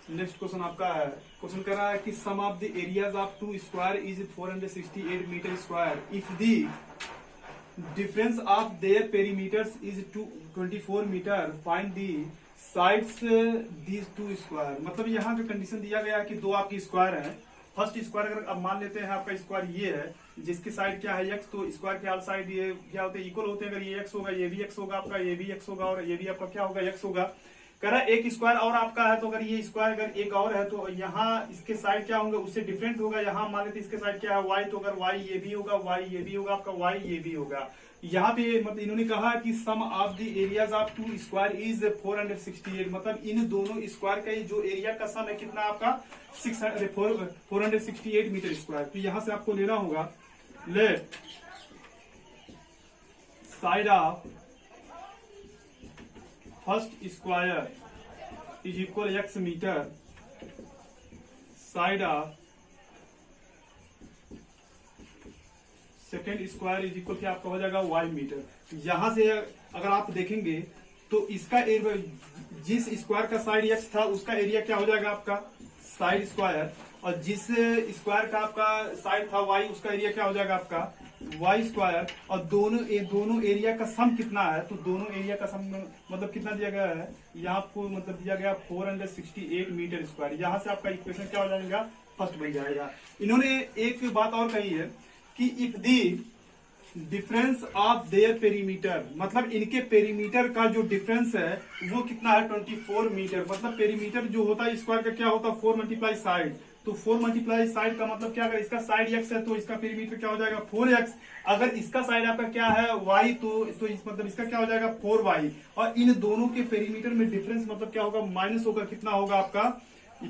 Next question आपका है, question कर रहा है कि sum of the areas of two square is 468 metre square if the difference of their perimeters is 24 metre find the sides these two square. मतलब यहाँ का कंडीशन दिया गया है कि दो आपकी स्क्वायर है। फर्स्ट स्क्वायर अगर अब मान लेते हैं आपका स्क्वायर ये है जिसकी साइड क्या है x, तो स्क्वायर के ऑल साइड ये क्या होते हैं इक्वल होते हैं। अगर ये x होगा ये भी x होगा आपका, ये भी x होगा और ये भी आपका क्या होगा x होगा। कह रहा है एक स्क्वायर और आपका है, तो अगर ये स्क्वायर अगर एक और है तो यहाँ इसके साइड क्या होंगे उससे डिफरेंट होगा। यहाँ मान लेते इसके साइड क्या है y, तो अगर y ये भी होगा, y ये भी होगा आपका, y ये भी होगा। यहाँ पे मतलब इन्होंने कहा कि sum of the areas of two square is 468। मतलब इन दोनों स्क्वायर का जो एरिया का सम है कितना आपका 468 मीटर स्क्वायर। तो यहाँ से आपको लेना होगा let side of first square is equal x metre, side of second square is equal क्या आपका हो जाएगा y मीटर। यहां से अगर आप देखेंगे तो इसका एरिया जिस स्क्वायर का साइड x था उसका एरिया क्या हो जाएगा आपका साइड स्क्वायर, और जिस स्क्वायर का आपका साइड था y उसका एरिया क्या हो जाएगा आपका y स्क्वायर। और दोनों एरिया का सम कितना है, तो दोनों एरिया का सम मतलब कितना दिया गया है यहाँ आपको मतलब दिया गया 468 मीटर स्क्वायर। यहाँ से आपका इक्वेशन क्या हो जाएगा फर्स्ट बन जाएगा। इन्होंने एक बात और कही है कि if the difference of there perimeter, मतलब इनके पेरीमीटर का जो डिफरेंस है वो कितना है 24 मीटर। मतलब पेरीमीटर जो होता है स्क्वायर का क्या होता है 4 मल्टीप्लाई साइड, तो 4 मल्टीप्लाई साइड का मतलब क्या, अगर इसका साइड x है तो इसका पेरीमीटर क्या हो जाएगा 4x। अगर इसका साइड आपका क्या है y, तो इस मतलब इसका क्या हो जाएगा 4y। और इन दोनों के पेरीमीटर में डिफरेंस मतलब क्या होगा माइनस होगा, कितना होगा आपका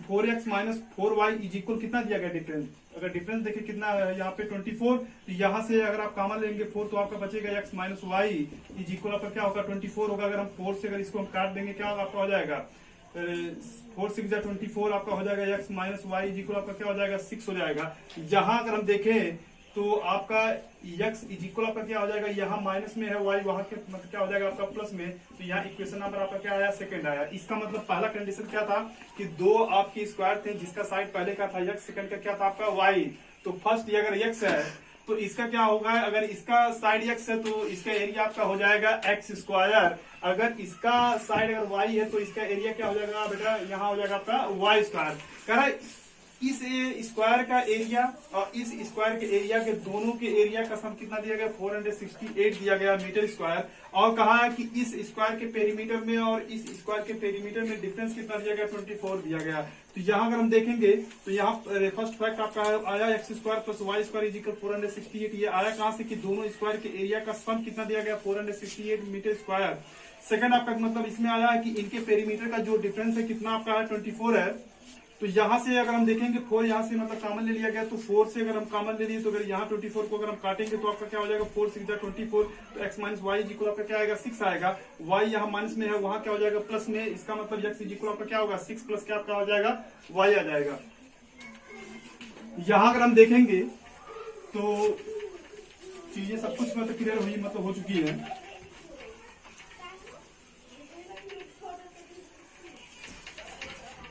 4x minus 4y is equal कितना दिया गया डिफरेंस। अगर डिफरेंस देखिए कितना है यहाँ पे 24, तो यहाँ से अगर आप कॉमन लेंगे 4 तो आपका बचेगा x minus y is equal आपका क्या होगा 24 होगा। अगर हम 4 से अगर इसको हम काट देंगे क्या होगा आपका हो जाएगा 4 6 24 आपका हो जाएगा x minus y is equal आपका क्या हो जाएगा 6 हो जाएगा। यहाँ अगर हम देखें तो आपका x इज इक्वल आपका क्या हो जाएगा, यहाँ माइनस में है y, वहां के मतलब क्या हो जाएगा आपका प्लस में। तो यहाँ इक्वेशन नंबर आपका क्या आया सेकंड आया। इसका मतलब पहला कंडीशन क्या था कि दो आपके स्क्वायर थे जिसका साइड पहले का था x, सेकंड का क्या था आपका y। तो फर्स्ट ये अगर x है तो इसका क्या होगा, अगर इसका साइड x है तो इसका एरिया आपका हो जाएगा x स्क्वायर। अगर इसका साइड अगर y है तो इसका एरिया क्या हो जाएगा बेटा, यहाँ हो जाएगा आपका y स्क्वायर। कह रहा है इस स्क्वायर का एरिया और इस स्क्वायर के एरिया के दोनों के एरिया का सम कितना दिया गया 468 दिया गया मीटर स्क्वायर। और कहा है कि इस स्क्वायर के पेरीमीटर में और इस स्क्वायर के पेरीमीटर में डिफरेंस कितना दिया गया 24 दिया गया। तो यहाँ अगर हम देखेंगे तो यहाँ फर्स्ट फैक्ट आपका आया x square plus y square is equal 468। ये आया कहां से कि दोनों स्क्वायर के एरिया का सम कितना दिया गया 468 मीटर स्क्वायर। सेकंड आपका मतलब इसमें आया है कि इनके पेरीमीटर का जो डिफरेंस है कितना आपका है 24 है। तो यहाँ से अगर हम देखेंगे 4 यहाँ से मतलब कॉमन ले लिया गया, तो 4 से अगर हम कॉमन ले लिए तो अगर यहाँ 24 को अगर हम काटेंगे तो आपका क्या हो जाएगा 4 6 24, तो x माइनस वाई इक्वल आपका क्या आएगा 6 आएगा। y यहाँ माइनस में है वहां क्या हो जाएगा प्लस में, इसका मतलब x इक्वल आपका क्या होगा 6 प्लस क्या आपका हो जाएगा y आ जाएगा। यहाँ अगर हम देखेंगे तो चीजें सब कुछ मतलब क्लियर हुई मतलब हो चुकी है।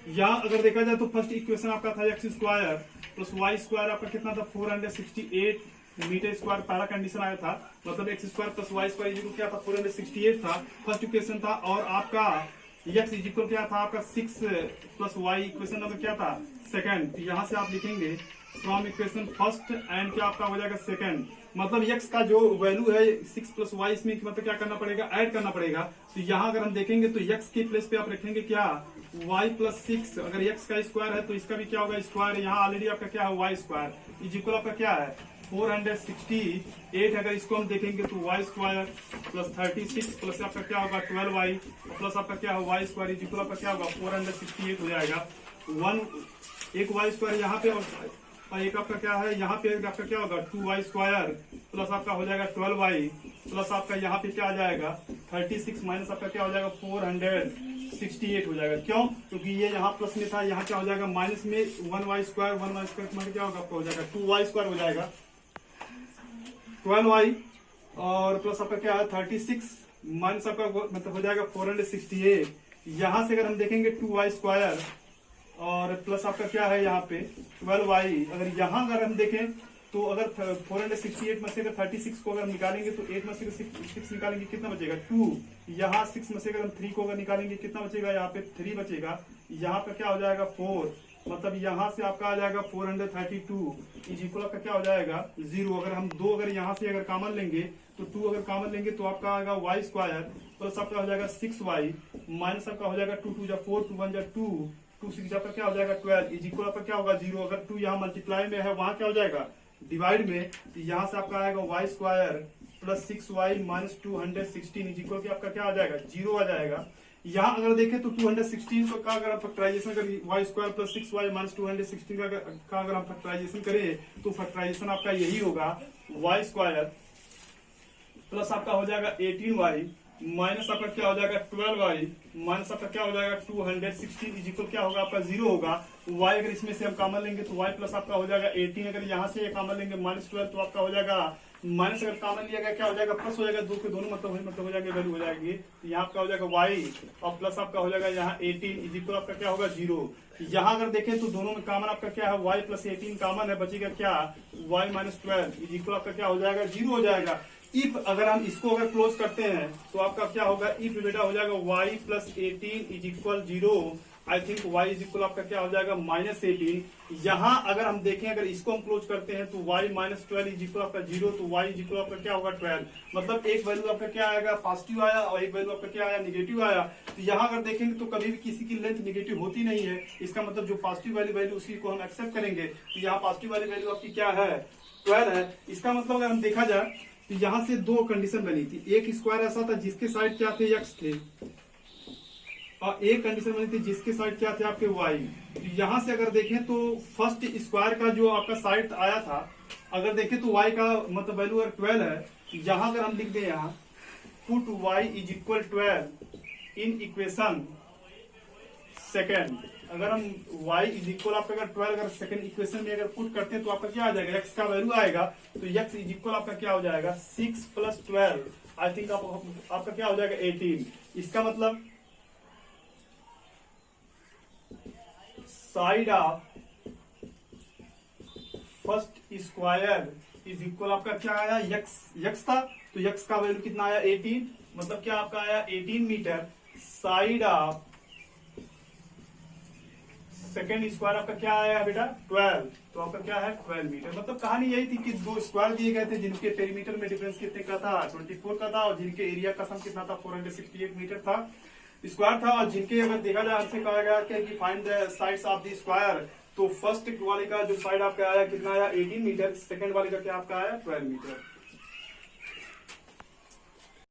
यहाँ अगर देखा जाए तो फर्स्ट इक्वेशन आपका था x square plus y square आपका कितना था 468 मीटर स्क्वायर। पहला कंडीशन आया था मतलब x square plus y square equal क्या था 468 था फर्स्ट इक्वेशन था। और आपका एक्स इक्वल क्या था आपका 6 प्लस वाई इक्वेशन नंबर क्या था सेकंड। तो यहाँ से आप लिखेंगे फ्रॉम इक्वेशन फर्स्ट एंड क्या आपका हो जाएगा सेकंड। मतलब x का जो वैल्यू है 6 प्लस वाई इसमें मतलब क्या करना पड़ेगा ऐड करना पड़ेगा। तो यहाँ अगर हम देखेंगे तो x के प्लेस पे आप रखेंगे क्या y प्लस 6। अगर x का स्क्वायर है तो इसका भी क्या होगा स्क्वायर। यहाँ ऑलरेडी आपका क्या है y स्क्वायर इज इक्वल आपका क्या है 468। अगर इसको हम देखेंगे तो y स्क्वायर प्लस 36 प्लस आपका क्या होगा 12y प्लस आपका क्या है y स्क्वायर इज इक्वल आपका क्या होगा 468 हो जाएगा। एक y स्क्वायर यहाँ पे और एक आपका क्या है यहाँ पे आपका क्या होगा 2y स्क्वायर प्लस आपका हो जाएगा 12y प्लस आपका यहाँ पे क्या आ जाएगा 36 माइनस आपका क्या हो जाएगा 468 हो जाएगा। क्यों, क्योंकि ये यहाँ प्लस में था, यहाँ क्या हो जाएगा माइनस में 1y स्क्वायर मतलब क्या होगा आपका हो जाएगा 2y स्क्वायर हो जाएगा 12y और प्लस आपका क्या है 36 माइनस आपका मतलब हो जाएगा 468। यहाँ से अगर हम देखेंगे 2y स्क्वायर और प्लस आपका क्या है यहाँ पे 12y। अगर यहाँ अगर हम देखें तो अगर 468 में से अगर 36 को अगर निकालेंगे तो 8 में से 6 निकालेंगे कितना बचेगा 2। यहाँ 6 में से अगर हम 3 को अगर निकालेंगे कितना बचेगा, यहाँ पे 3 बचेगा। यहाँ पे क्या हो जाएगा 4, मतलब यहाँ से आपका आ जाएगा 432 इज इक्वल आपका क्या हो जाएगा 0। अगर हम 2 अगर यहाँ से अगर कॉमन लेंगे तो 2 अगर कॉमन लेंगे तो आपका आएगा वाई स्क्वायर प्लस आपका हो जाएगा 6y माइनस आपका हो जाएगा 2 2 जा 4 2 1 जा 2 2 6 आपका क्या हो जाएगा 12 इज इक्वल आपका क्या होगा 0। अगर 2 यहाँ मल्टीप्लाई में है वहां क्या हो जाएगा डिवाइड में, तो यहाँ से आपका आएगा y square plus 6y minus 216 is equal आपका क्या आ जाएगा 0 आ जाएगा। यहाँ अगर देखें तो 216 को का अगर आप फैक्टराइजेशन करें Y square plus 6y minus 216 का अगर हम फैक्टराइजेशन करें तो फैक्टराइजेशन आपका यही होगा वाई स्क्वायर प्लस आपका हो जाएगा 18y माइनस आपका क्या हो जाएगा 12y माइनस आपका क्या हो जाएगा 216 इज इक्वल क्या होगा आपका 0 होगा। y अगर इसमें से हम कॉमन लेंगे तो y प्लस आपका हो जाएगा 18, अगर यहाँ से कॉमन लेंगे माइनस 12 तो आपका हो जाएगा माइनस, अगर कॉमन लिया गया क्या हो जाएगा प्लस हो जाएगा, दो के दोनों मतलब हो जाएगा वैल्यू हो जाएगी। तो यहाँ आपका हो जाएगा y और प्लस आपका हो जाएगा यहाँ 18 इज इक्वल आपका क्या होगा 0। यहाँ अगर देखें तो दोनों में कॉमन आपका क्या है y प्लस 18 कॉमन है, बचेगा क्या y माइनस 12 इज इक्वल आपका क्या हो जाएगा 0 हो जाएगा। इफ अगर हम इसको अगर क्लोज करते हैं तो आपका क्या होगा इफ बेटा हो जाएगा y plus 18 is equal 0। I think y is equal आपका क्या हो जाएगा माइनस 18। यहाँ अगर हम देखें अगर इसको हम क्लोज करते हैं तो y माइनस 12 इज इक्वल आपका 0, तो y इज इक्वल आपका क्या होगा 12। मतलब एक वैल्यू आपका क्या आएगा पॉजिटिव आया और एक वैल्यू आपका क्या आया निगेटिव आया। तो यहाँ अगर देखेंगे तो कभी भी किसी की लेंथ निगेटिव होती नहीं है, इसका मतलब जो पॉजिटिव वाली वैल्यू उसी को हम एक्सेप्ट करेंगे। तो यहाँ पॉजिटिव वाली वैल्यू आपकी क्या है 12 है। इसका मतलब अगर हम देखा जाए तो यहाँ से दो कंडीशन बनी थी, एक स्क्वायर ऐसा था जिसके साइड क्या थे x थे और एक कंडीशन बनी थी जिसके साइड क्या थे आपके y। तो यहाँ से अगर देखें तो फर्स्ट स्क्वायर का जो आपका साइड आया था अगर देखें तो y का मतलब वैल्यू अगर 12 है, यहाँ अगर हम लिख दें यहाँ put y is equal 12 in equation second, अगर हम y इज इक्वल आपका अगर 12 अगर सेकंड इक्वेशन में अगर पुट करते हैं तो आपका क्या आ जाएगा x का वैल्यू आएगा, तो x इज इक्वल आपका क्या हो जाएगा 6 प्लस 12 आई थिंक आपका क्या हो जाएगा 18। इसका मतलब side of first square is equal आपका क्या आया x था, तो x का वैल्यू कितना आया 18, मतलब क्या आपका आया 18 metre. Side of second square आपका क्या आया बेटा 12, तो आपका क्या है 12 मीटर। मतलब कहानी यही थी कि दो स्क्वायर दिए गए थे जिनके पेरीमीटर में डिफरेंस कितने का था 24 का था और जिनके एरिया का सम कितना था 468 मीटर था स्क्वायर था। और जिनके अगर देखा जाए हमसे कहा गया कि find the sides of the square, तो फर्स्ट वाले का जो साइड आपका आया कितना आया 18 मीटर, सेकंड वाले का क्या आपका आया 12 मीटर।